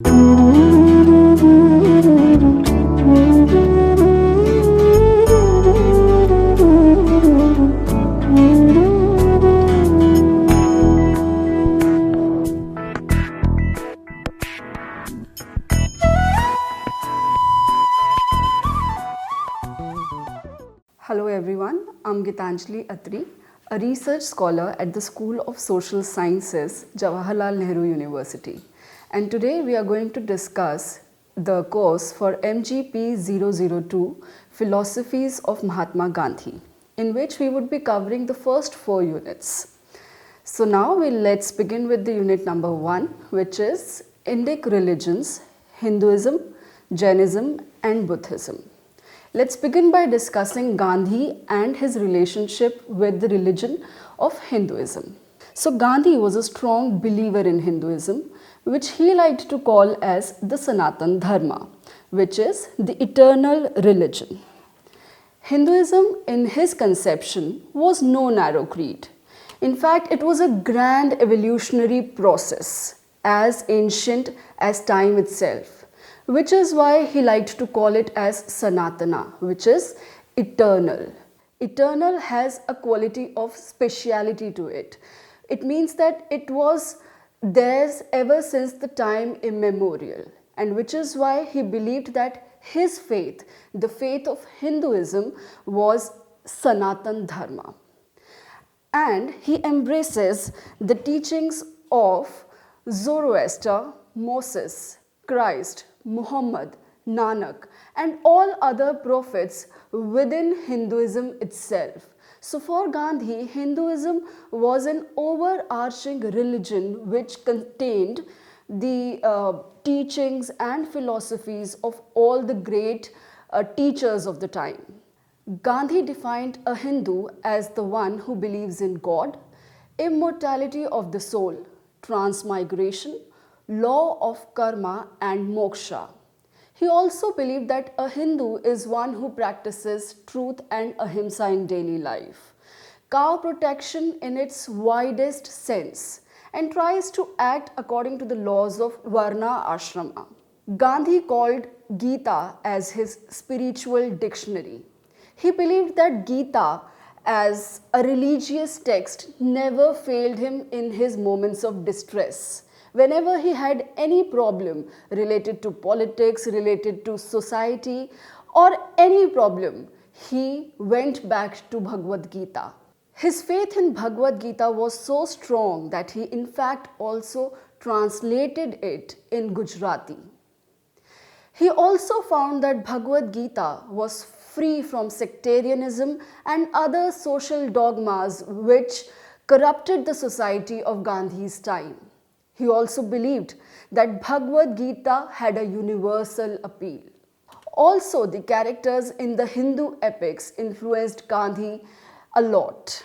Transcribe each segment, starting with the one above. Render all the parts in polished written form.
Hello everyone, I'm Gitanjali Atri, a research scholar at the School of Social Sciences, Jawaharlal Nehru University. And today we are going to discuss the course for MGP 002, Philosophies of Mahatma Gandhi, in which we would be covering the first 4 units. So now let's begin with the unit number 1, which is Indic religions, Hinduism, Jainism and Buddhism. Let's begin by discussing Gandhi and his relationship with the religion of Hinduism. So Gandhi was a strong believer in Hinduism, which he liked to call as the Sanatan Dharma, which is the eternal religion. Hinduism, in his conception, was no narrow creed. In fact, it was a grand evolutionary process, as ancient as time itself, which is why he liked to call it as Sanatana, which is eternal. Eternal has a quality of speciality to it. It means that it was theirs ever since the time immemorial, and which is why he believed that his faith, the faith of Hinduism, was Sanatan Dharma. And he embraces the teachings of Zoroaster, Moses, Christ, Muhammad, Nanak and all other prophets within Hinduism itself. So for Gandhi, Hinduism was an overarching religion which contained the teachings and philosophies of all the great teachers of the time. Gandhi defined a Hindu as the one who believes in God, immortality of the soul, transmigration, law of karma and moksha. He also believed that a Hindu is one who practices truth and ahimsa in daily life, cow protection in its widest sense, and tries to act according to the laws of Varna Ashrama. Gandhi called Gita as his spiritual dictionary. He believed that Gita as a religious text never failed him in his moments of distress. Whenever he had any problem related to politics, related to society, or any problem, he went back to Bhagavad Gita. His faith in Bhagavad Gita was so strong that he in fact also translated it in Gujarati. He also found that Bhagavad Gita was free from sectarianism and other social dogmas which corrupted the society of Gandhi's time. He also believed that Bhagavad Gita had a universal appeal. Also, the characters in the Hindu epics influenced Gandhi a lot.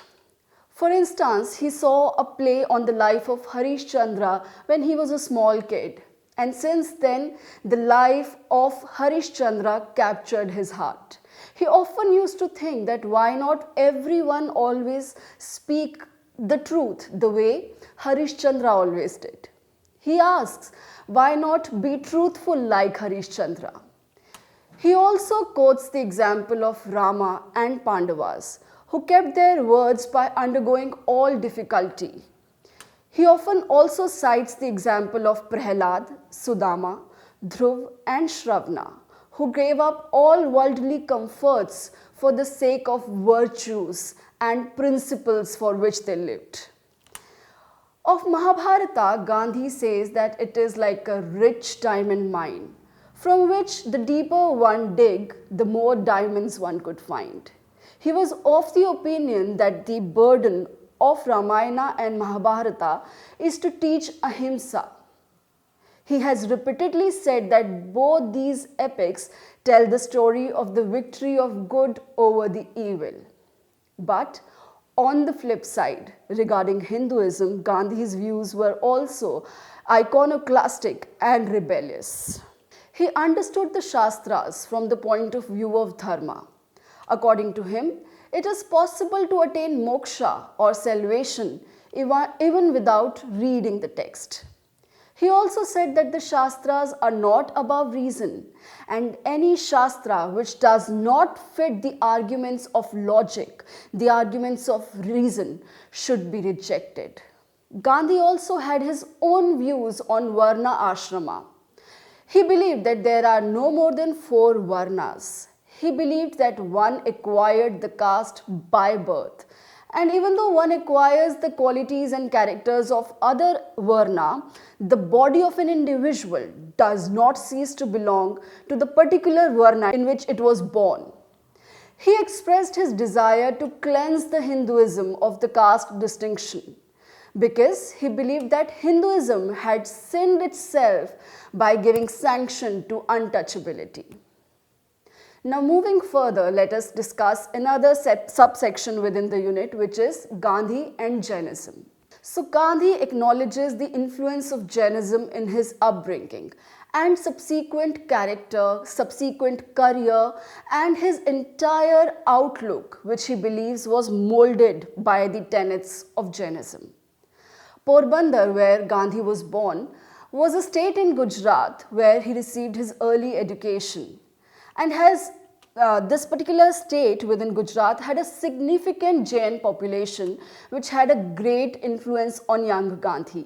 For instance, he saw a play on the life of Harishchandra when he was a small kid. And since then, the life of Harishchandra captured his heart. He often used to think that why not everyone always speak the truth the way Harishchandra always did. He asks, why not be truthful like Harishchandra? He also quotes the example of Rama and Pandavas, who kept their words by undergoing all difficulty. He often also cites the example of Prahlad, Sudama, Dhruv and Shravana, who gave up all worldly comforts for the sake of virtues and principles for which they lived. Of Mahabharata, Gandhi says that it is like a rich diamond mine, from which the deeper one dig, the more diamonds one could find. He was of the opinion that the burden of Ramayana and Mahabharata is to teach ahimsa. He has repeatedly said that both these epics tell the story of the victory of good over the evil. But on the flip side, regarding Hinduism, Gandhi's views were also iconoclastic and rebellious. He understood the Shastras from the point of view of dharma. According to him, it is possible to attain moksha or salvation even without reading the text. He also said that the Shastras are not above reason, and any Shastra which does not fit the arguments of logic, the arguments of reason, should be rejected. Gandhi also had his own views on Varna Ashrama. He believed that there are no more than four Varnas. He believed that one acquired the caste by birth. And even though one acquires the qualities and characters of other Varna, the body of an individual does not cease to belong to the particular Varna in which it was born. He expressed his desire to cleanse the Hinduism of the caste distinction, because he believed that Hinduism had sinned itself by giving sanction to untouchability. Now, moving further, let us discuss another subsection within the unit, which is Gandhi and Jainism. So, Gandhi acknowledges the influence of Jainism in his upbringing and subsequent character, subsequent career, and his entire outlook, which he believes was molded by the tenets of Jainism. Porbandar, where Gandhi was born, was a state in Gujarat where he received his early education. And this particular state within Gujarat had a significant Jain population which had a great influence on young Gandhi.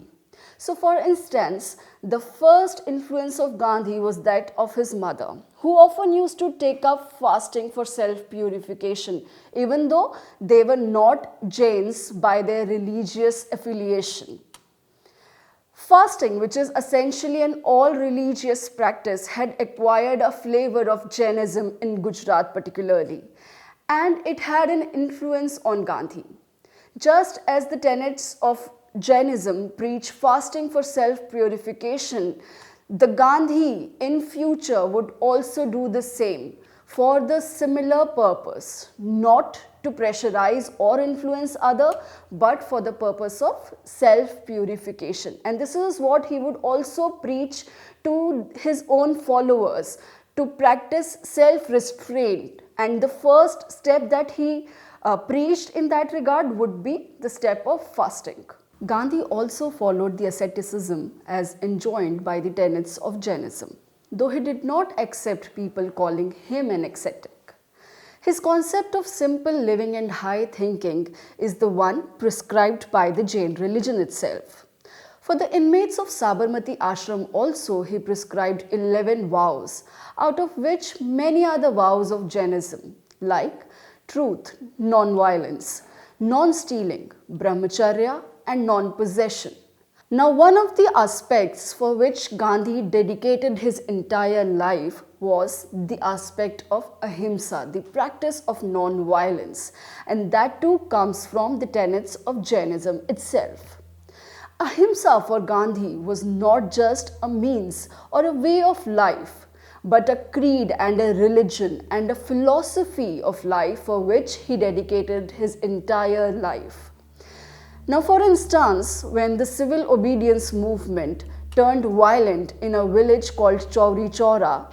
So, for instance, the first influence of Gandhi was that of his mother, who often used to take up fasting for self-purification, even though they were not Jains by their religious affiliation. Fasting, which is essentially an all-religious practice, had acquired a flavor of Jainism in Gujarat particularly, and it had an influence on Gandhi. Just as the tenets of Jainism preach fasting for self-purification, the Gandhi in future would also do the same for the similar purpose, not to pressurize or influence other, but for the purpose of self-purification. And this is what he would also preach to his own followers, to practice self-restraint. And the first step that he preached in that regard would be the step of fasting. Gandhi also followed the asceticism as enjoined by the tenets of Jainism, though he did not accept people calling him an ascetic. His concept of simple living and high thinking is the one prescribed by the Jain religion itself. For the inmates of Sabarmati Ashram also, he prescribed 11 vows, out of which many are the vows of Jainism, like truth, non-violence, non-stealing, brahmacharya, and non-possession. Now, one of the aspects for which Gandhi dedicated his entire life was the aspect of ahimsa, the practice of non-violence, and that too comes from the tenets of Jainism itself. Ahimsa for Gandhi was not just a means or a way of life, but a creed and a religion and a philosophy of life for which he dedicated his entire life. Now, for instance, when the civil obedience movement turned violent in a village called Chauri Chaura,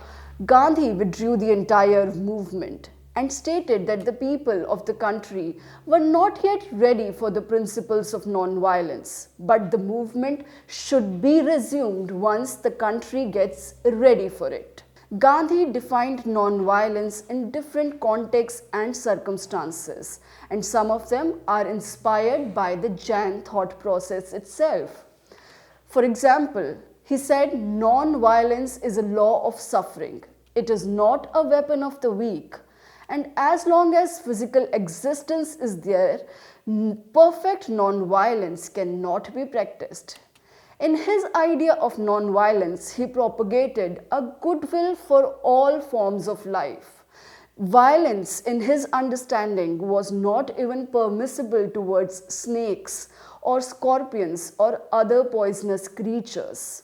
Gandhi withdrew the entire movement and stated that the people of the country were not yet ready for the principles of non-violence, but the movement should be resumed once the country gets ready for it. Gandhi defined non-violence in different contexts and circumstances, and some of them are inspired by the Jain thought process itself. For example, he said non-violence is a law of suffering. It is not a weapon of the weak. And as long as physical existence is there, perfect non-violence cannot be practiced. In his idea of non-violence, he propagated a goodwill for all forms of life. Violence, in his understanding, was not even permissible towards snakes or scorpions or other poisonous creatures.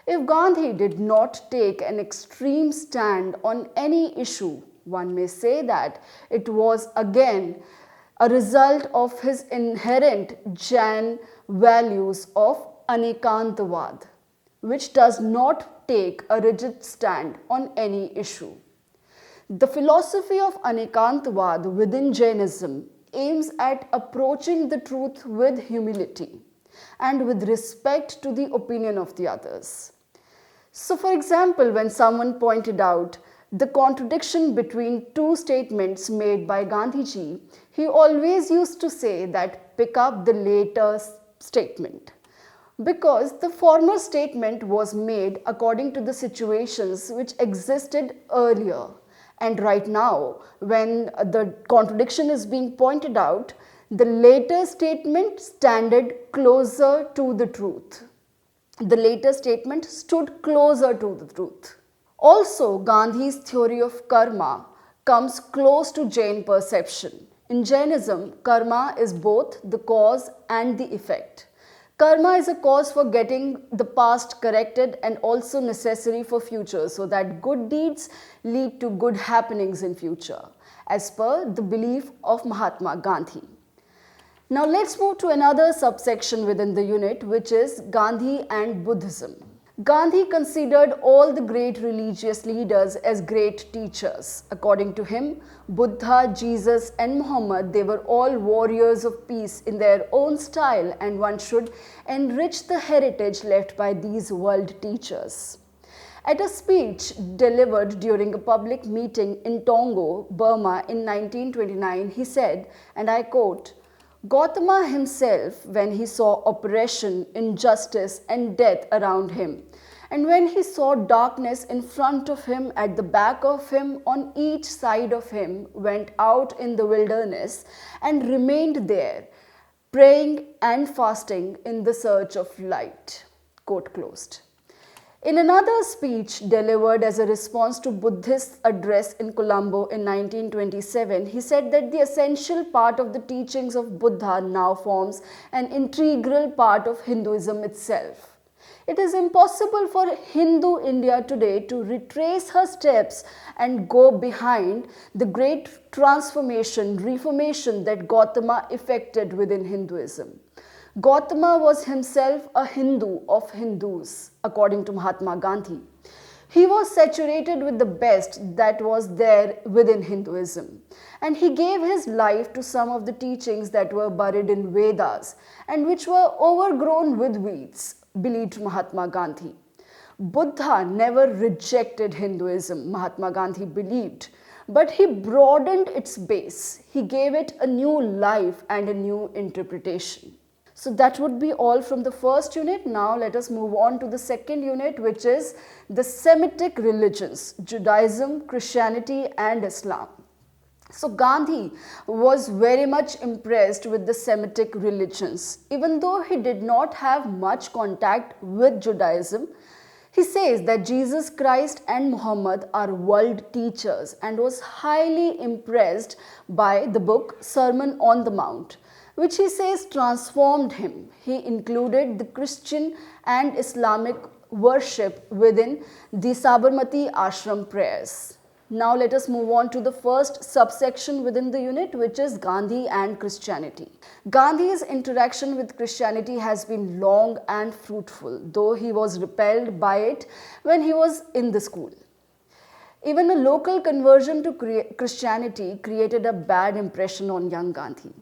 If Gandhi did not take an extreme stand on any issue, one may say that it was again a result of his inherent Jain values of Anekantavad, which does not take a rigid stand on any issue. The philosophy of Anekantavad within Jainism aims at approaching the truth with humility. and with respect to the opinion of the others. So, for example, when someone pointed out the contradiction between two statements made by Gandhiji, he always used to say that pick up the later statement, because the former statement was made according to the situations which existed earlier. And right now, when the contradiction is being pointed out, the later statement standed closer to the truth. The later statement stood closer to the truth. Also, Gandhi's theory of karma comes close to Jain perception. In Jainism, karma is both the cause and the effect. Karma is a cause for getting the past corrected and also necessary for future, so that good deeds lead to good happenings in future, as per the belief of Mahatma Gandhi. Now let's move to another subsection within the unit, which is Gandhi and Buddhism. Gandhi considered all the great religious leaders as great teachers. According to him, Buddha, Jesus and Muhammad, they were all warriors of peace in their own style, and one should enrich the heritage left by these world teachers. At a speech delivered during a public meeting in Tongo, Burma in 1929, he said, and I quote, "Gautama himself, when he saw oppression, injustice and death around him, and when he saw darkness in front of him, at the back of him, on each side of him, went out in the wilderness and remained there, praying and fasting in the search of light." Quote closed. In another speech delivered as a response to Buddhist address in Colombo in 1927, he said that the essential part of the teachings of Buddha now forms an integral part of Hinduism itself. It is impossible for Hindu India today to retrace her steps and go behind the great transformation, reformation that Gautama effected within Hinduism. Gautama was himself a Hindu of Hindus, according to Mahatma Gandhi. He was saturated with the best that was there within Hinduism, and he gave his life to some of the teachings that were buried in Vedas and which were overgrown with weeds, believed Mahatma Gandhi. Buddha never rejected Hinduism, Mahatma Gandhi believed, but he broadened its base. He gave it a new life and a new interpretation. So that would be all from the first unit. Now let us move on to the second unit, which is the Semitic religions, Judaism, Christianity and Islam. So Gandhi was very much impressed with the Semitic religions. Even though he did not have much contact with Judaism, he says that Jesus Christ and Muhammad are world teachers, and was highly impressed by the book Sermon on the Mount, which he says transformed him. He included the Christian and Islamic worship within the Sabarmati Ashram prayers. Now let us move on to the first subsection within the unit, which is Gandhi and Christianity. Gandhi's interaction with Christianity has been long and fruitful, though he was repelled by it when he was in the school. Even a local conversion to Christianity created a bad impression on young Gandhi.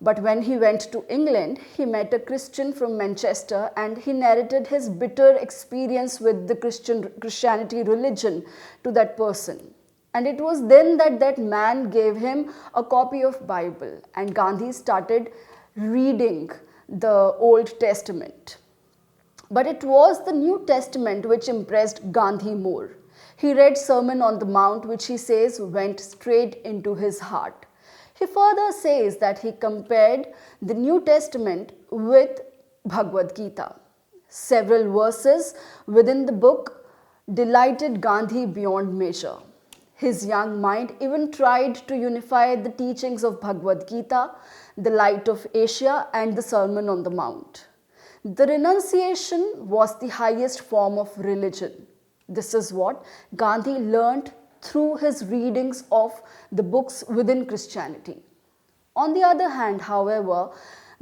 But when he went to England, he met a Christian from Manchester, and he narrated his bitter experience with the Christianity religion to that person. And it was then that that man gave him a copy of Bible, and Gandhi started reading the Old Testament. But it was the New Testament which impressed Gandhi more. He read Sermon on the Mount, which he says went straight into his heart. He further says that he compared the New Testament with Bhagavad Gita. Several verses within the book delighted Gandhi beyond measure. His young mind even tried to unify the teachings of Bhagavad Gita, the Light of Asia, and the Sermon on the Mount. The renunciation was the highest form of religion. This is what Gandhi learnt through his readings of the books within Christianity. On the other hand, however,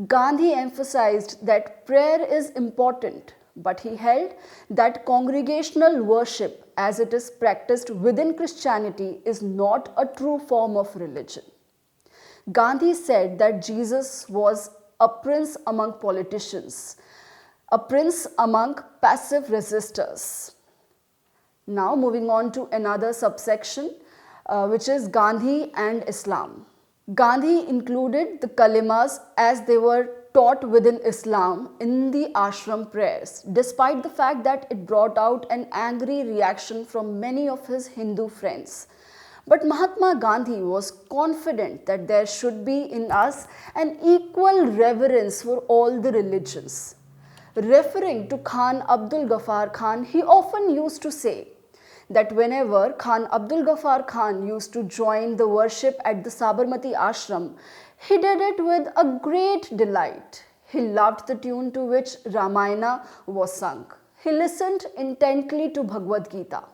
Gandhi emphasized that prayer is important, but he held that congregational worship, as it is practiced within Christianity, is not a true form of religion. Gandhi said that Jesus was a prince among politicians, a prince among passive resistors. Now moving on to another subsection, which is Gandhi and Islam. Gandhi included the kalimas as they were taught within Islam in the ashram prayers, despite the fact that it brought out an angry reaction from many of his Hindu friends. But Mahatma Gandhi was confident that there should be in us an equal reverence for all the religions. Referring to Khan Abdul Ghaffar Khan, he often used to say that whenever Khan Abdul Ghaffar Khan used to join the worship at the Sabarmati ashram, he did it with a great delight. He loved the tune to which Ramayana was sung. He listened intently to Bhagavad Gita.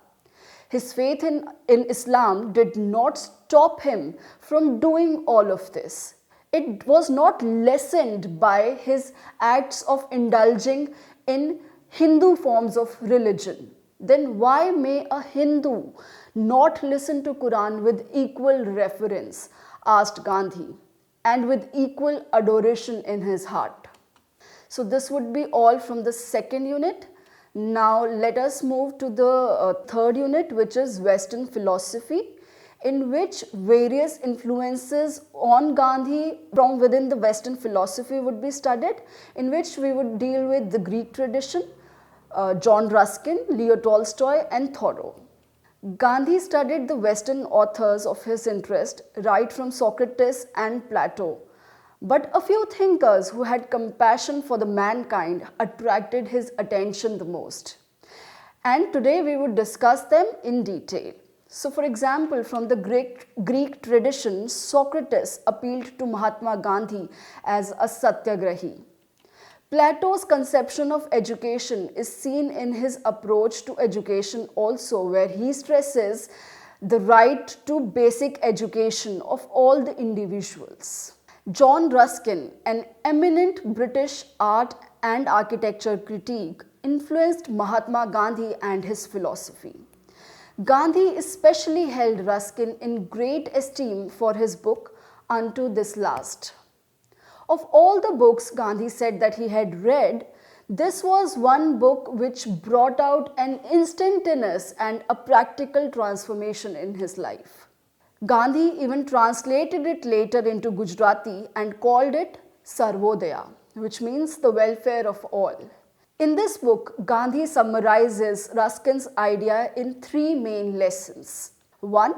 His faith in Islam did not stop him from doing all of this. It was not lessened by his acts of indulging in Hindu forms of religion. Then why may a Hindu not listen to Quran with equal reverence? Asked Gandhi, and with equal adoration in his heart. So this would be all from the second unit. Now let us move to the third unit, which is Western philosophy, in which various influences on Gandhi from within the Western philosophy would be studied, in which we would deal with the Greek tradition, John Ruskin, Leo Tolstoy and Thoreau. Gandhi studied the Western authors of his interest right from Socrates and Plato. But a few thinkers who had compassion for the mankind attracted his attention the most. And today we would discuss them in detail. So for example, from the Greek tradition, Socrates appealed to Mahatma Gandhi as a satyagrahi. Plato's conception of education is seen in his approach to education also, where he stresses the right to basic education of all the individuals. John Ruskin, an eminent British art and architecture critic, influenced Mahatma Gandhi and his philosophy. Gandhi especially held Ruskin in great esteem for his book Unto This Last. Of all the books Gandhi said that he had read, this was one book which brought out an instantaneous and a practical transformation in his life. Gandhi even translated it later into Gujarati and called it Sarvodaya, which means the welfare of all. In this book, Gandhi summarizes Ruskin's idea in three main lessons. 1.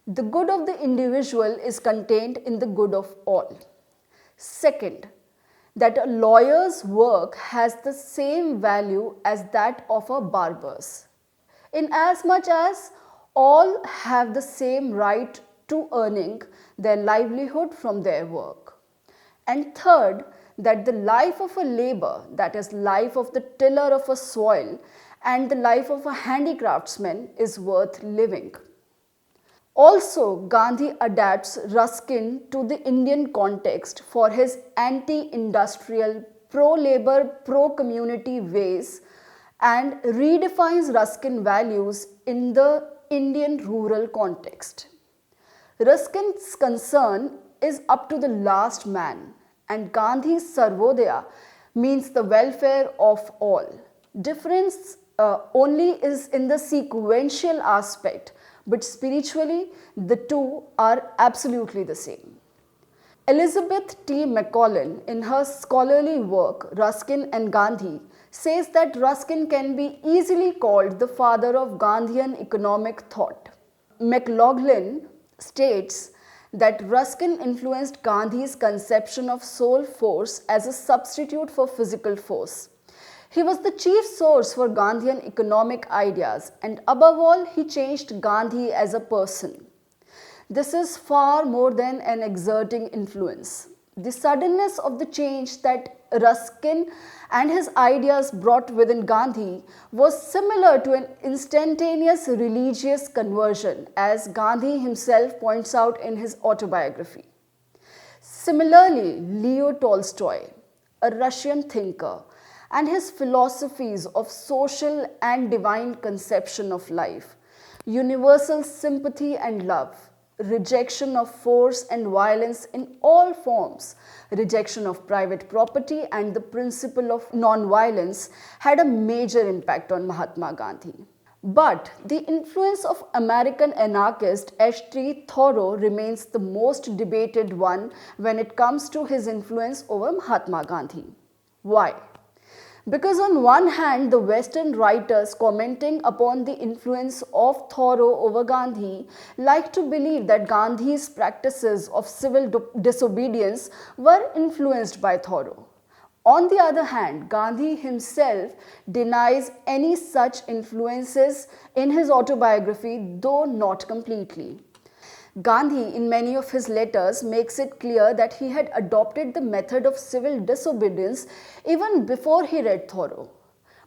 The good of the individual is contained in the good of all. Second, that a lawyer's work has the same value as that of a barber's, inasmuch as all have the same right to earning their livelihood from their work. And third, that the life of a labor, that is life of the tiller of a soil, and the life of a handicraftsman is worth living. Also, Gandhi adapts Ruskin to the Indian context for his anti-industrial, pro-labor, pro-community ways and redefines Ruskin values in the Indian rural context. Ruskin's concern is up to the last man, and Gandhi's Sarvodaya means the welfare of all. Difference only is in the sequential aspect, but spiritually the two are absolutely the same. Elizabeth T. McCollin, in her scholarly work Ruskin and Gandhi, says that Ruskin can be easily called the father of Gandhian economic thought. McLaughlin states that Ruskin influenced Gandhi's conception of soul force as a substitute for physical force. He was the chief source for Gandhian economic ideas, and above all, he changed Gandhi as a person. This is far more than an exerting influence. The suddenness of the change that Ruskin and his ideas brought within Gandhi was similar to an instantaneous religious conversion, as Gandhi himself points out in his autobiography. Similarly, Leo Tolstoy, a Russian thinker, and his philosophies of social and divine conception of life, universal sympathy and love, rejection of force and violence in all forms, rejection of private property, and the principle of non-violence had a major impact on Mahatma Gandhi. But the influence of American anarchist H.T. Thoreau remains the most debated one when it comes to his influence over Mahatma Gandhi. Why? Because on one hand, the Western writers commenting upon the influence of Thoreau over Gandhi like to believe that Gandhi's practices of civil disobedience were influenced by Thoreau. On the other hand, Gandhi himself denies any such influences in his autobiography, though not completely. Gandhi, in many of his letters, makes it clear that he had adopted the method of civil disobedience even before he read Thoreau.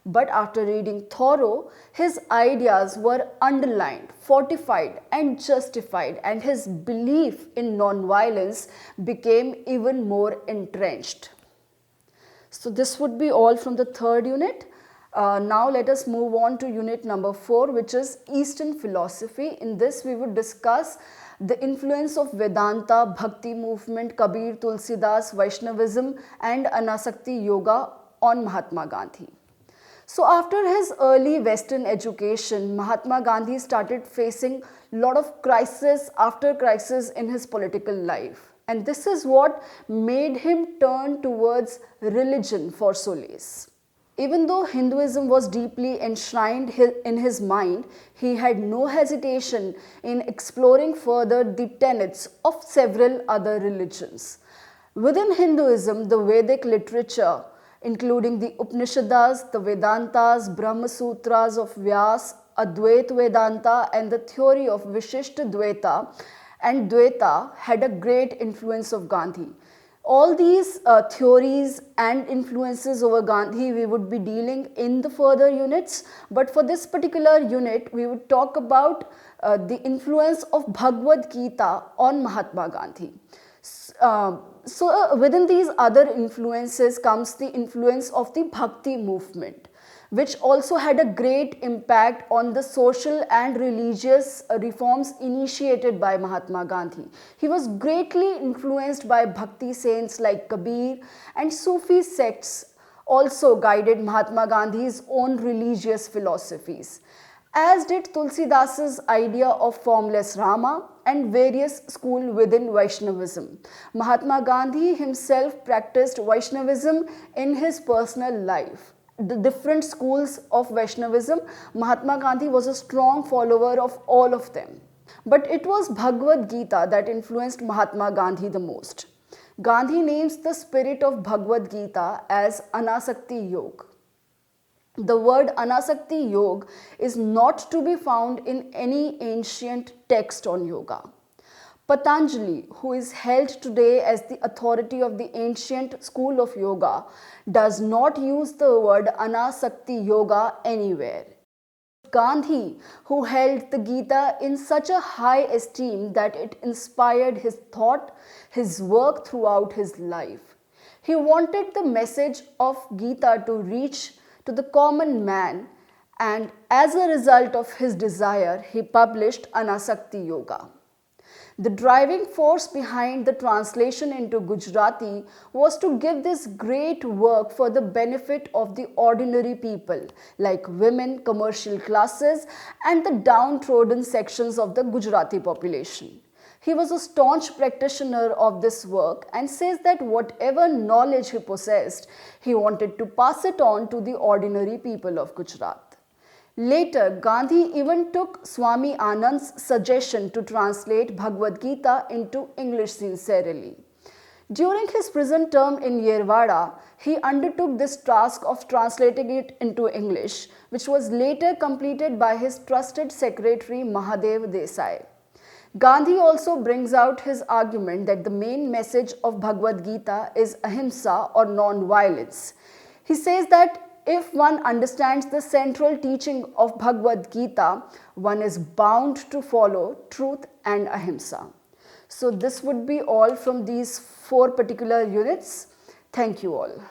But after reading Thoreau, his ideas were underlined, fortified, and justified, and his belief in non-violence became even more entrenched. So this would be all from the third unit. Now let us move on to unit number 4, which is Eastern philosophy. In this we would discuss the influence of Vedanta, Bhakti movement, Kabir, Tulsidas, Vaishnavism and Anasakti yoga on Mahatma Gandhi. So after his early Western education, Mahatma Gandhi started facing a lot of crisis after crisis in his political life. And this is what made him turn towards religion for solace. Even though Hinduism was deeply enshrined in his mind, he had no hesitation in exploring further the tenets of several other religions. Within Hinduism, the Vedic literature, including the Upanishads, the Vedantas, Brahma Sutras of Vyas, Advaita Vedanta, and the theory of Vishishta Dvaita and Dvaita had a great influence of Gandhi. All these theories and influences over Gandhi we would be dealing in the further units, but for this particular unit we would talk about the influence of Bhagavad Gita on Mahatma Gandhi. So within these other influences comes the influence of the Bhakti movement, which also had a great impact on the social and religious reforms initiated by Mahatma Gandhi. He was greatly influenced by Bhakti saints like Kabir, and Sufi sects also guided Mahatma Gandhi's own religious philosophies, as did Tulsidas' idea of formless Rama and various schools within Vaishnavism. Mahatma Gandhi himself practiced Vaishnavism in his personal life. The different schools of Vaishnavism, Mahatma Gandhi was a strong follower of all of them. But it was Bhagavad Gita that influenced Mahatma Gandhi the most. Gandhi names the spirit of Bhagavad Gita as Anasakti Yoga. The word Anasakti Yoga is not to be found in any ancient text on yoga. Patanjali, who is held today as the authority of the ancient school of yoga, does not use the word Anasakti Yoga anywhere. Gandhi, who held the Gita in such a high esteem that it inspired his thought, his work throughout his life. He wanted the message of Gita to reach to the common man, and as a result of his desire, he published Anasakti Yoga. The driving force behind the translation into Gujarati was to give this great work for the benefit of the ordinary people like women, commercial classes, and the downtrodden sections of the Gujarati population. He was a staunch practitioner of this work and says that whatever knowledge he possessed, he wanted to pass it on to the ordinary people of Gujarat. Later, Gandhi even took Swami Anand's suggestion to translate Bhagavad Gita into English sincerely. During his prison term in Yerwada, he undertook this task of translating it into English, which was later completed by his trusted secretary Mahadev Desai. Gandhi also brings out his argument that the main message of Bhagavad Gita is ahimsa or non-violence. He says that if one understands the central teaching of Bhagavad Gita, one is bound to follow truth and ahimsa. So this would be all from these 4 particular units. Thank you all.